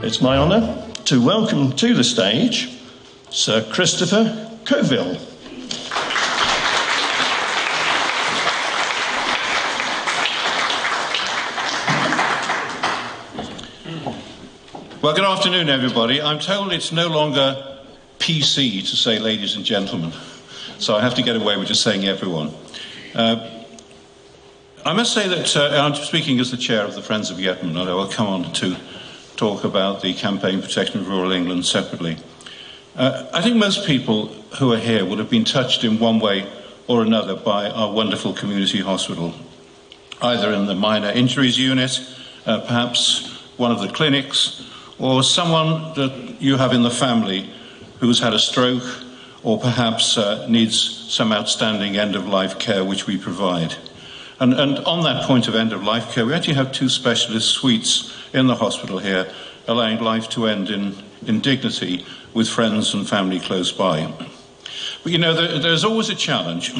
It's my honour to welcome to the stage Sir Christopher Coville. Well, good afternoon, everybody. I'm told it's no longer PC to say ladies and gentlemen, so I have to get away with just saying everyone. I must say that I'm speaking as the chair of the Friends of Yeatman, and I will come on to talk about the Campaign Protection of Rural England separately. I think most people who are here will have been touched in one way or another by our wonderful community hospital, either in the minor injuries unit, perhaps one of the clinics, or someone that you have in the family who's had a stroke or perhaps needs some outstanding end-of-life care which we provide. And on that point of end-of-life care, we actually have 2 specialist suites in the hospital here, allowing life to end in dignity with friends and family close by. But you know, there's always a challenge.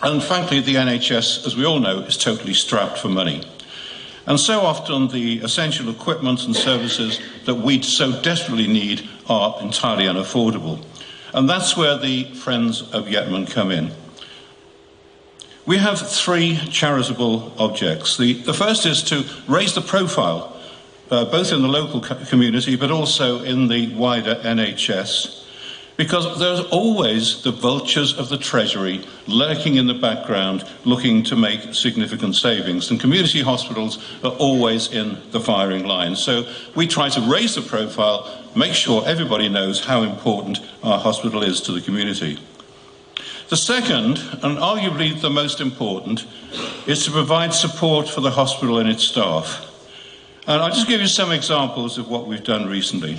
And frankly, the NHS, as we all know, is totally strapped for money. And so often the essential equipment and services that we so desperately need are entirely unaffordable. And that's where the Friends of Yeatman come in. We have 3 charitable objects. The first is to raise the profile, both in the local community but also in the wider NHS, because there's always the vultures of the Treasury lurking in the background looking to make significant savings, and community hospitals are always in the firing line. So we try to raise the profile, make sure everybody knows how important our hospital is to the community. The second, and arguably the most important, is to provide support for the hospital and its staff. And I'll just give you some examples of what we've done recently.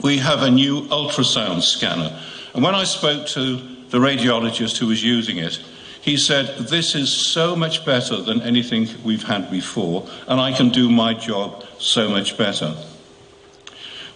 We have a new ultrasound scanner. And when I spoke to the radiologist who was using it, he said, "This is so much better than anything we've had before, and I can do my job so much better."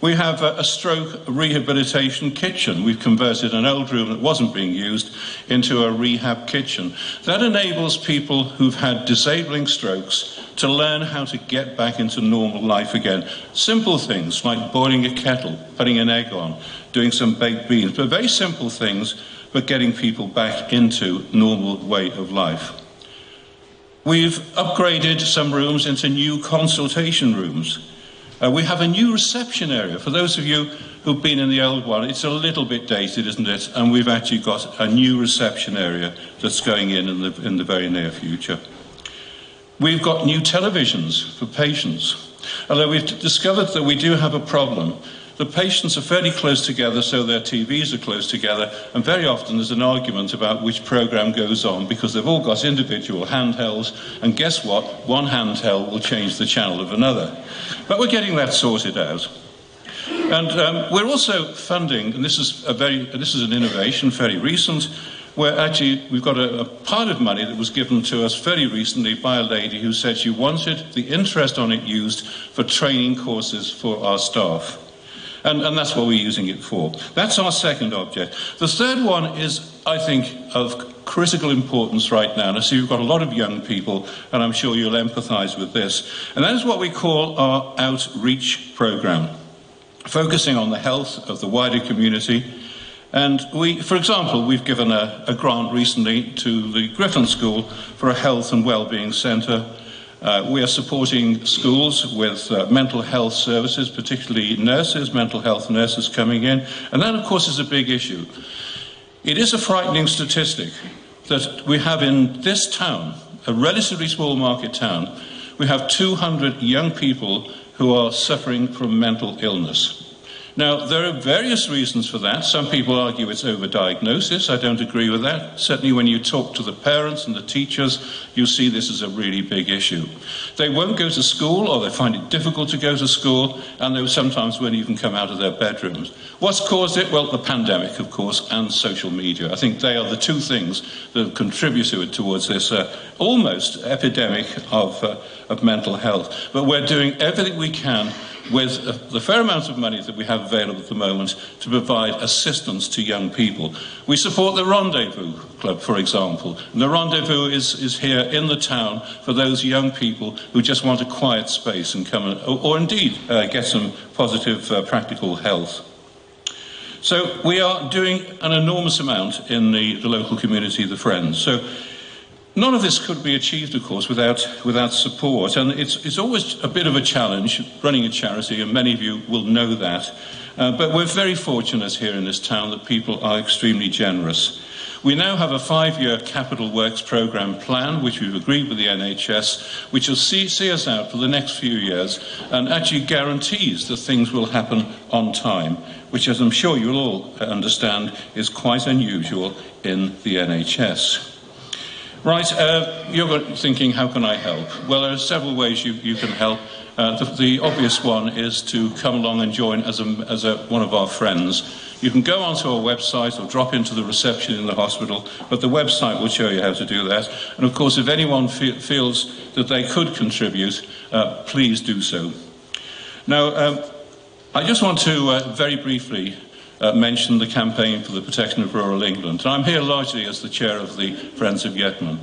We have a stroke rehabilitation kitchen. We've converted an old room that wasn't being used into a rehab kitchen. That enables people who've had disabling strokes to learn how to get back into normal life again. Simple things like boiling a kettle, putting an egg on, doing some baked beans, but very simple things, but getting people back into normal way of life. We've upgraded some rooms into new consultation rooms. We have a new reception area. For those of you who've been in the old one, it's a little bit dated, isn't it? And we've actually got a new reception area that's going in the very near future. We've got new televisions for patients. Although we've discovered that we do have a problem. The patients are fairly close together, so their TVs are close together, and very often there's an argument about which programme goes on because they've all got individual handhelds, and guess what? One handheld will change the channel of another. But we're getting that sorted out. And we're also funding, and this is an innovation, fairly recent, where actually we've got a part of money that was given to us very recently by a lady who said she wanted the interest on it used for training courses for our staff. And that's what we're using it for. That's our second object. The third one is, I think, of critical importance right now. And I see we've got a lot of young people, and I'm sure you'll empathise with this. And that is what we call our outreach programme, focusing on the health of the wider community. And for example, we've given a grant recently to the Griffin School for a health and wellbeing centre. We are supporting schools with mental health services, particularly nurses, mental health nurses coming in. And that, of course, is a big issue. It is a frightening statistic that we have in this town, a relatively small market town, we have 200 young people who are suffering from mental illness. Now, there are various reasons for that. Some people argue it's overdiagnosis. I don't agree with that. Certainly when you talk to the parents and the teachers, you see this as a really big issue. They won't go to school, or they find it difficult to go to school, and they sometimes won't even come out of their bedrooms. What's caused it? Well, the pandemic, of course, and social media. I think they are the 2 things that have contributed towards this almost epidemic of mental health. But we're doing everything we can with the fair amount of money that we have available at the moment to provide assistance to young people. We support the Rendezvous Club, for example. And the Rendezvous is here in the town for those young people who just want a quiet space and come and, or indeed get some positive practical health. So we are doing an enormous amount in the local community, the Friends. So none of this could be achieved, of course, without support, and it's always a bit of a challenge running a charity, and many of you will know that. But we're very fortunate here in this town that people are extremely generous. We now have a 5-year capital works programme plan, which we've agreed with the NHS, which will see us out for the next few years and actually guarantees that things will happen on time, which, as I'm sure you'll all understand, is quite unusual in the NHS. Right, you're thinking, how can I help? Well, there are several ways you can help. The obvious one is to come along and join as one of our friends. You can go onto our website or drop into the reception in the hospital, but the website will show you how to do that. And of course, if anyone feels that they could contribute, please do so. Now, I just want to very briefly mention the campaign for the protection of rural England. And I'm here largely as the chair of the Friends of Yeatman.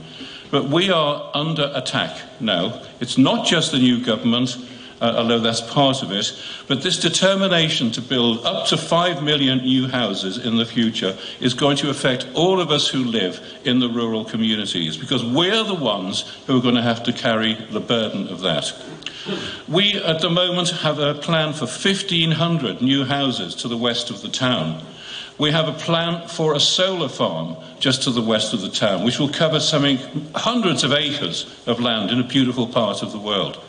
But we are under attack now. It's not just the new government, although that's part of it, but this determination to build up to 5 million new houses in the future is going to affect all of us who live in the rural communities, because we're the ones who are going to have to carry the burden of that. We, at the moment, have a plan for 1,500 new houses to the west of the town. We have a plan for a solar farm just to the west of the town, which will cover hundreds of acres of land in a beautiful part of the world.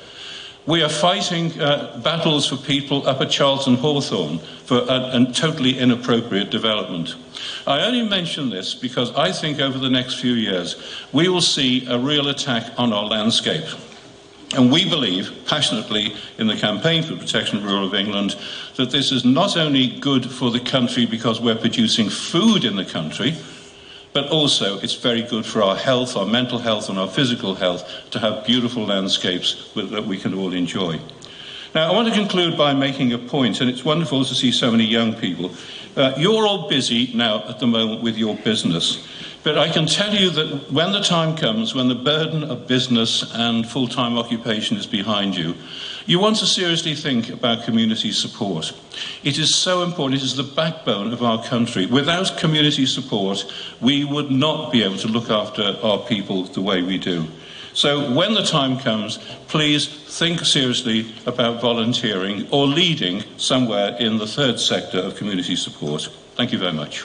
We are fighting battles for people up at Charlton Hawthorne for a totally inappropriate development. I only mention this because I think over the next few years we will see a real attack on our landscape. And we believe passionately in the campaign for protection of rural England that this is not only good for the country because we're producing food in the country, but also it's very good for our health, our mental health and our physical health to have beautiful landscapes that we can all enjoy. Now, I want to conclude by making a point, and it's wonderful to see so many young people. You're all busy now at the moment with your business. But I can tell you that when the time comes, when the burden of business and full-time occupation is behind you, you want to seriously think about community support. It is so important. It is the backbone of our country. Without community support, we would not be able to look after our people the way we do. So when the time comes, please think seriously about volunteering or leading somewhere in the third sector of community support. Thank you very much.